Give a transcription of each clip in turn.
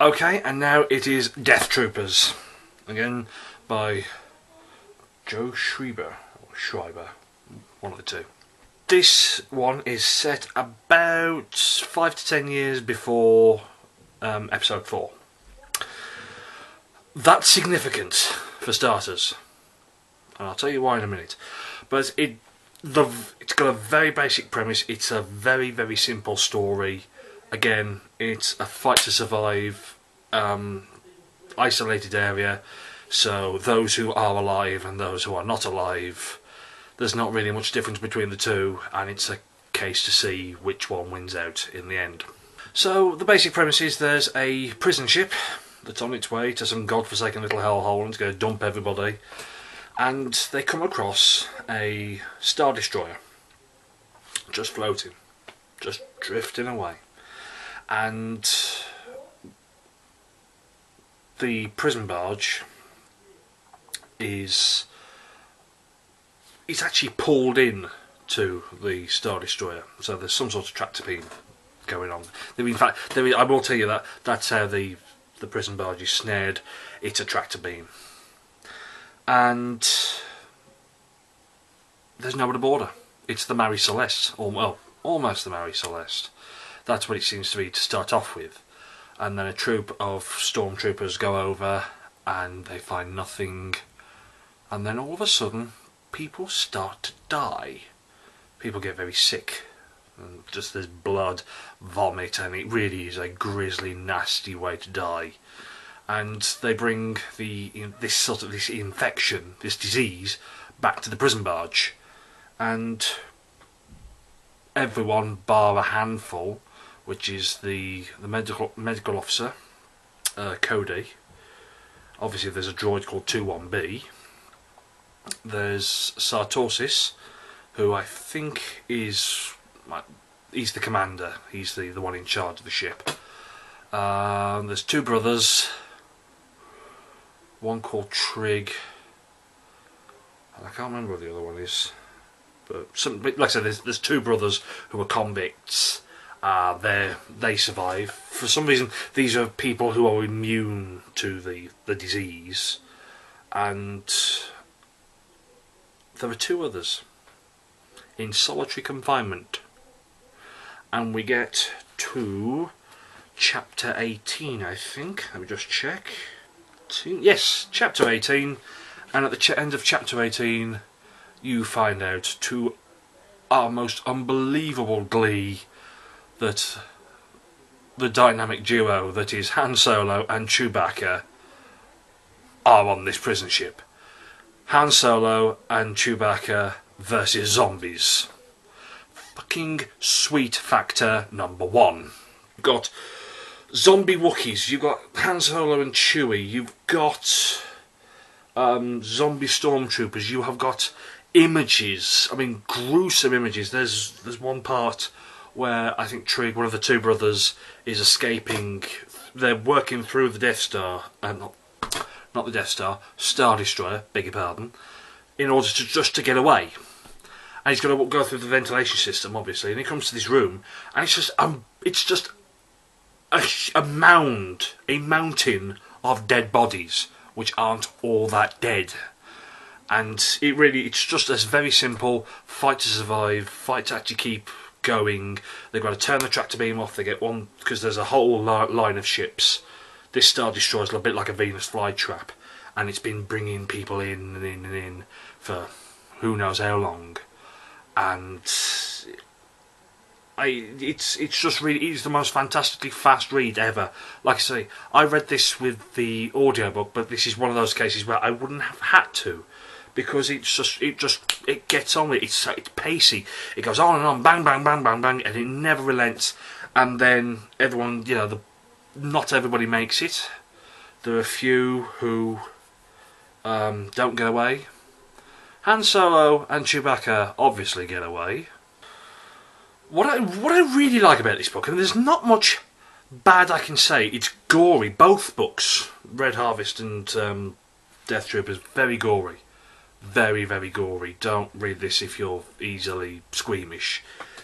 Okay, and now it is Death Troopers, again by Joe Schreiber, or Schreiber, one of the two. This one is set about 5 to 10 years before episode 4. That's significant for starters, and I'll tell you why in a minute. But it's got a very basic premise. It's a very, very simple story. Again, it's a fight to survive, isolated area, so those who are alive and those who are not alive, there's not really much difference between the two, and it's a case to see which one wins out in the end. So the basic premise is there's a prison ship that's on its way to some godforsaken little hellhole and it's going to dump everybody, and they come across a Star Destroyer just floating, just drifting away. And the prison barge is actually pulled in to the Star Destroyer, so there's some sort of tractor beam going on. In fact, I will tell you that that's how the prison barge is snared. It's a tractor beam, and there's nobody aboard her. It's the Mary Celeste, or well, almost the Mary Celeste. That's what it seems to be to start off with, and then a troop of stormtroopers go over and they find nothing, and then all of a sudden people start to die. People get very sick, and just there's blood, vomit, and it really is a grisly, nasty way to die. And they bring this infection, this disease, back to the prison barge, and everyone bar a handful, which is the medical officer, Cody. Obviously there's a droid called 21B. There's Sartorsis, who I think he's the commander. He's the one in charge of the ship. There's two brothers, one called Trig, and I can't remember what the other one is. But like I said, there's two brothers who are convicts. They survive. For some reason, these are people who are immune to the disease, and there are two others in solitary confinement. And we get to chapter 18, I think. Let me just check. Yes, chapter 18. And at the end of chapter 18, you find out, to our most unbelievable glee, that the dynamic duo that is Han Solo and Chewbacca are on this prison ship. Han Solo and Chewbacca versus zombies. Fucking sweet factor number 1. You've got zombie Wookiees, you've got Han Solo and Chewie, you've got zombie stormtroopers, you have got images, I mean gruesome images. There's one part where I think Trig, one of the two brothers, is escaping. They're working through the Death Star, not the Death Star, Star Destroyer, beg your pardon, in order to get away. And he's got to go through the ventilation system, obviously, and he comes to this room, and it's just a mountain of dead bodies, which aren't all that dead. And it's just a very simple fight to survive, fight to actually keep going. They've got to turn the tractor beam off. They get one, because there's a whole line of ships. This Star Destroyer is a bit like a Venus flytrap, and it's been bringing people in and in and in for who knows how long. And it's just really, it's the most fantastically fast read ever. Like I say, I read this with the audiobook, but this is one of those cases where I wouldn't have had to, because it gets on with it. It's pacey. It goes on and on, bang, bang, bang, bang, bang, and it never relents. And then everyone, not everybody makes it. There are a few who don't get away. Han Solo and Chewbacca obviously get away. What I really like about this book, and there's not much bad I can say, it's gory. Both books, Red Harvest and Death Troopers, very gory. Very, very gory. Don't read this if you're easily squeamish,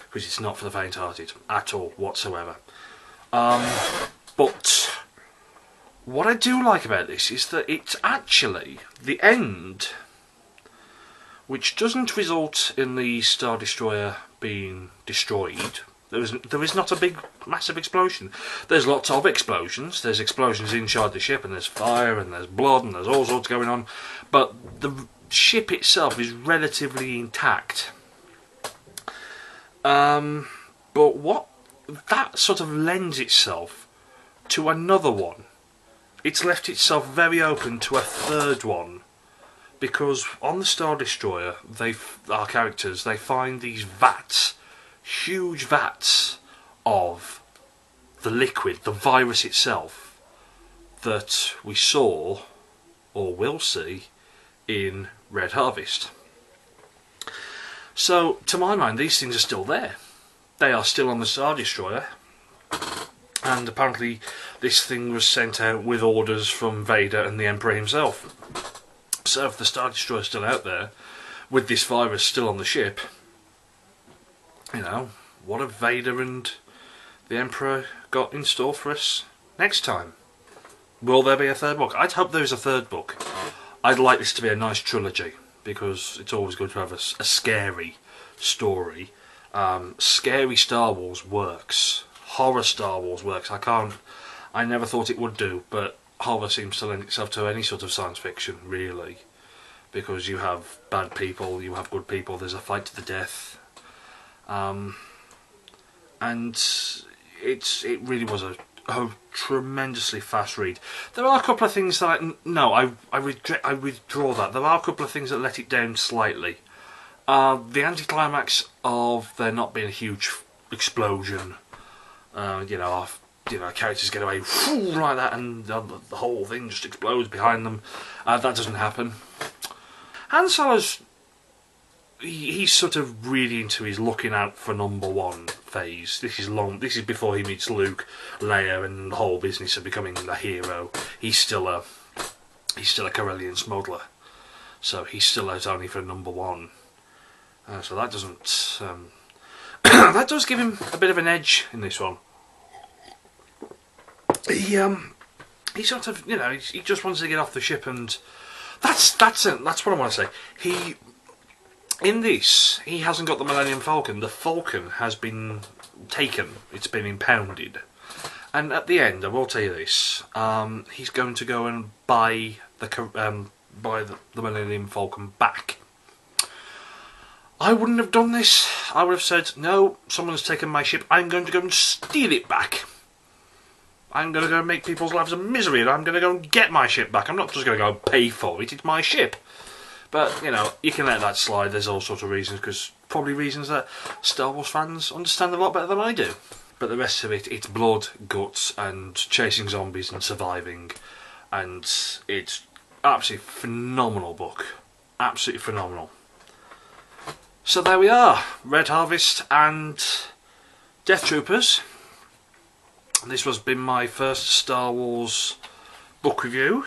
because it's not for the faint-hearted at all, whatsoever. But What I do like about this is that it's actually the end, which doesn't result in the Star Destroyer being destroyed. There is not a big, massive explosion. There's lots of explosions. There's explosions inside the ship, and there's fire, and there's blood, and there's all sorts going on. But the ship itself is relatively intact. But what that sort of lends itself to another one. It's left itself very open to a third one, because on the Star Destroyer, our characters, they find these vats, huge vats of the liquid, the virus itself, that we saw, or will see, in Red Harvest. So, to my mind, these things are still there. They are still on the Star Destroyer, and apparently this thing was sent out with orders from Vader and the Emperor himself. So if the Star Destroyer is still out there, with this virus still on the ship, you know, what have Vader and the Emperor got in store for us next time? Will there be a third book? I'd hope there's a third book. I'd like this to be a nice trilogy, because it's always good to have a scary story. Scary Star Wars works. Horror Star Wars works. I never thought it would do, but horror seems to lend itself to any sort of science fiction, really. Because you have bad people, you have good people, there's a fight to the death. And it really was a tremendously fast read. There are a couple of things that I withdraw that. There are a couple of things that let it down slightly. The anticlimax of there not being a huge explosion, characters get away like that, and the whole thing just explodes behind them. That doesn't happen. Han Solo's he's sort of really into his looking out for number one phase. This is before he meets Luke, Leia, and the whole business of becoming a hero. He's still a Corellian smuggler, so he's still out only for number one. So that doesn't that does give him a bit of an edge in this one. He sort of, he just wants to get off the ship, and that's what I want to say. In this, he hasn't got the Millennium Falcon. The Falcon has been taken. It's been impounded. And at the end, I will tell you this: he's going to go and buy the Millennium Falcon back. I wouldn't have done this. I would have said, no, someone's taken my ship. I'm going to go and steal it back. I'm going to go and make people's lives a misery, and I'm going to go and get my ship back. I'm not just going to go and pay for it. It's my ship. But, you can let that slide. There's all sorts of reasons, because probably reasons that Star Wars fans understand a lot better than I do. But the rest of it, it's blood, guts, and chasing zombies and surviving. And it's absolutely phenomenal book. Absolutely phenomenal. So there we are. Red Harvest and Death Troopers. This has been my first Star Wars book review.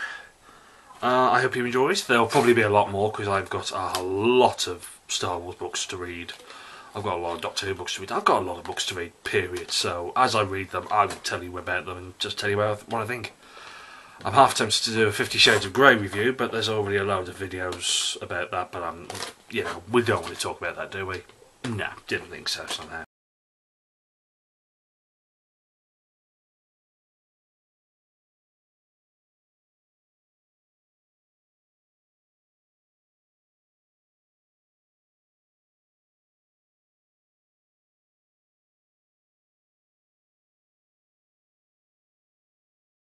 I hope you enjoyed. There'll probably be a lot more, because I've got a lot of Star Wars books to read. I've got a lot of Doctor Who books to read. I've got a lot of books to read, period. So as I read them, I will tell you about them and just tell you what I think. I'm half tempted to do a 50 Shades of Grey review, but there's already a load of videos about that. But we don't want to talk about that, do we? Nah, didn't think so somehow.